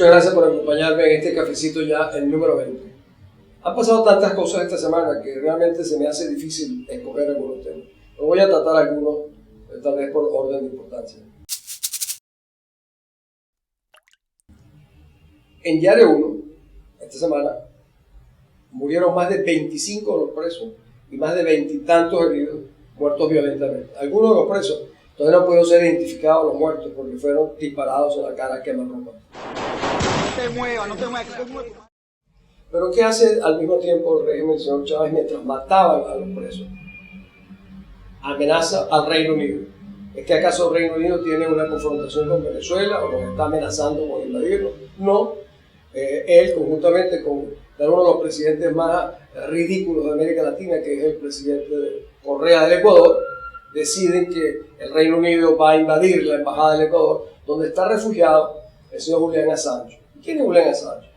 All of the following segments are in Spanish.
Muchas gracias por acompañarme en este cafecito ya, el número 20. Han pasado tantas cosas esta semana que realmente se me hace difícil escoger algunos temas. Pero voy a tratar algunos, tal vez por orden de importancia. En Yare 1, esta semana, murieron más de 25 de los presos y más de 20 y tantos heridos, muertos violentamente. Algunos de los presos todavía no han podido ser identificados los muertos porque fueron disparados en la cara a quemarropa. No te muevas, no te muevas. Pero ¿qué hace al mismo tiempo el régimen del señor Chávez mientras mataban a los presos? Amenaza al Reino Unido. ¿Es que acaso el Reino Unido tiene una confrontación con Venezuela o nos está amenazando con invadirlo? No. Él, conjuntamente con uno de los presidentes más ridículos de América Latina, que es el presidente Correa del Ecuador, deciden que el Reino Unido va a invadir la embajada del Ecuador, donde está refugiado el señor Julian Assange. ¿Quién es Julian Assange?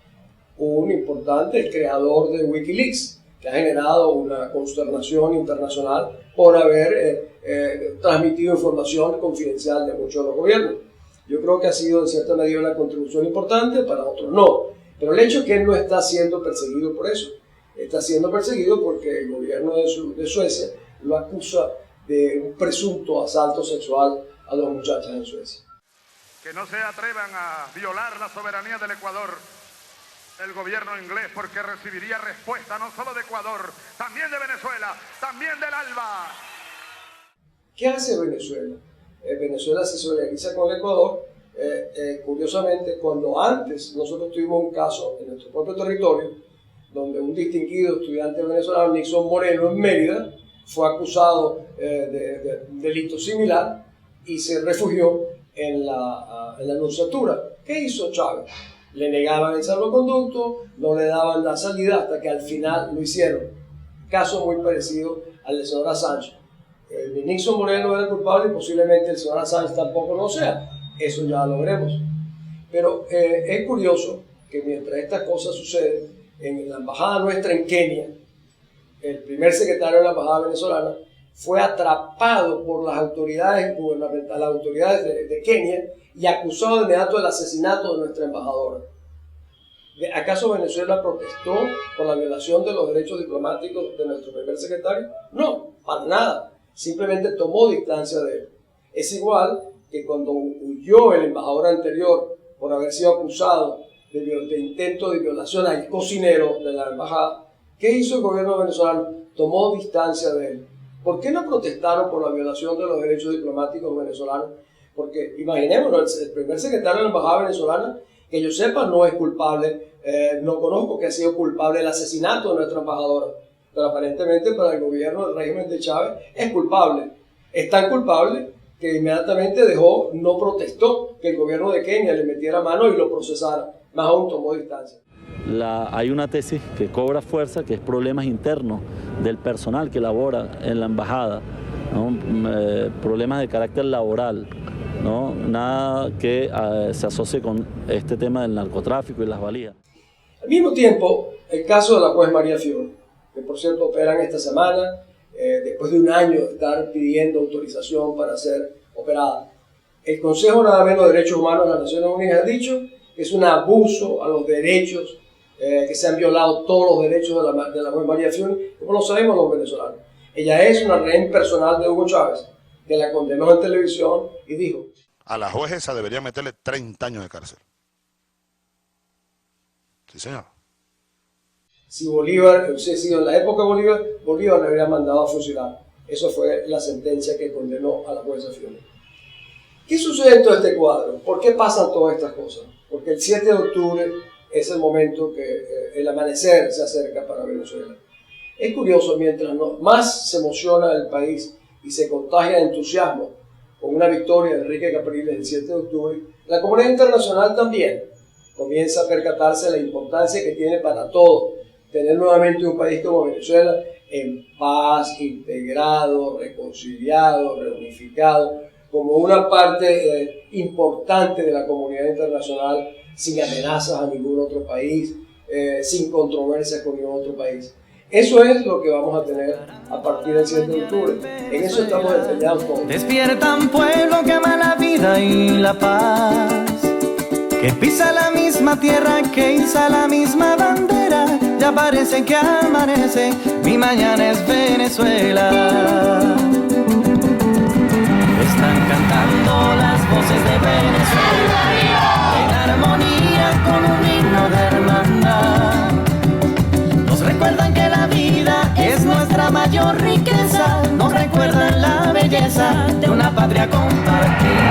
Un importante, el creador de Wikileaks, que ha generado una consternación internacional por haber transmitido información confidencial de muchos de los gobiernos. Yo creo que ha sido en cierta medida una contribución importante, para otros no. Pero el hecho es que él no está siendo perseguido por eso. Está siendo perseguido porque el gobierno de Suecia lo acusa de un presunto asalto sexual a dos muchachas en Suecia. Que no se atrevan a violar la soberanía del Ecuador, el gobierno inglés, porque recibiría respuesta no solo de Ecuador, también de Venezuela, también del ALBA. ¿Qué hace Venezuela? Venezuela se solidariza con el Ecuador. Curiosamente, cuando antes nosotros tuvimos un caso en nuestro propio territorio, donde un distinguido estudiante venezolano, Nixon Moreno, en Mérida, fue acusado de delito similar y se refugió en la nunciatura. ¿Qué hizo Chávez? Le negaban el salvoconducto, no le daban la salida hasta que al final lo hicieron. Caso muy parecido al del señor Assange. El Nixon Moreno era culpable y posiblemente el señor Assange tampoco lo sea. Eso ya lo veremos. Pero es curioso que mientras estas cosas suceden, en la embajada nuestra en Kenia, el primer secretario de la embajada venezolana fue atrapado por las autoridades gubernamentales, las autoridades de Kenia, y acusado de inmediato del asesinato de nuestra embajadora. ¿Acaso Venezuela protestó por la violación de los derechos diplomáticos de nuestro primer secretario? No, para nada. Simplemente tomó distancia de él. Es igual que cuando huyó el embajador anterior por haber sido acusado de intento de violación al cocinero de la embajada. ¿Qué hizo el gobierno venezolano? Tomó distancia de él. ¿Por qué no protestaron por la violación de los derechos diplomáticos venezolanos? Porque imaginémonos, el primer secretario de la embajada venezolana, que yo sepa, no es culpable, no conozco que ha sido culpable del asesinato de nuestra embajadora, pero aparentemente para el gobierno del régimen de Chávez es culpable. Es tan culpable que inmediatamente no protestó que el gobierno de Kenia le metiera mano y lo procesara, más aún tomó distancia. Hay una tesis que cobra fuerza, que es problemas internos del personal que labora en la embajada, ¿no? Problemas de carácter laboral, ¿no? Nada que se asocie con este tema del narcotráfico y las valías. Al mismo tiempo, el caso de la juez María Fiore, que por cierto operan esta semana, después de un año de estar pidiendo autorización para ser operada. El Consejo nada menos de Derechos Humanos de las Naciones Unidas ha dicho que es un abuso a los derechos, que se han violado todos los derechos de la juez María Fiore, como lo sabemos los venezolanos. Ella es una rehén personal de Hugo Chávez, que la condenó en televisión y dijo: A la juez esa debería meterle 30 años de cárcel. Sí, señor. Si Bolívar, si en la época de Bolívar le habría mandado a fusilar. Eso fue la sentencia que condenó a la jueza Fiore. ¿Qué sucede en todo este cuadro? ¿Por qué pasan todas estas cosas? Porque el 7 de octubre es el momento que el amanecer se acerca para Venezuela. Es curioso, mientras más se emociona el país y se contagia de entusiasmo con una victoria de Enrique Capriles el 7 de octubre, la comunidad internacional también comienza a percatarse de la importancia que tiene para todos tener nuevamente un país como Venezuela en paz, integrado, reconciliado, reunificado, como una parte importante de la comunidad internacional, sin amenazas a ningún otro país, sin controversias con ningún otro país. Eso es lo que vamos a tener a partir del 7 de octubre. En eso estamos empeñados todos. Despiertan pueblo que ama la vida y la paz, que pisa la misma tierra, que iza la misma bandera. Ya parece que amanece, mi mañana es Venezuela. Están cantando las voces de Venezuela en armonía con un himno de hermandad. Nos recuerdan que la vida es nuestra mayor riqueza, nos recuerdan la belleza de una patria compartida.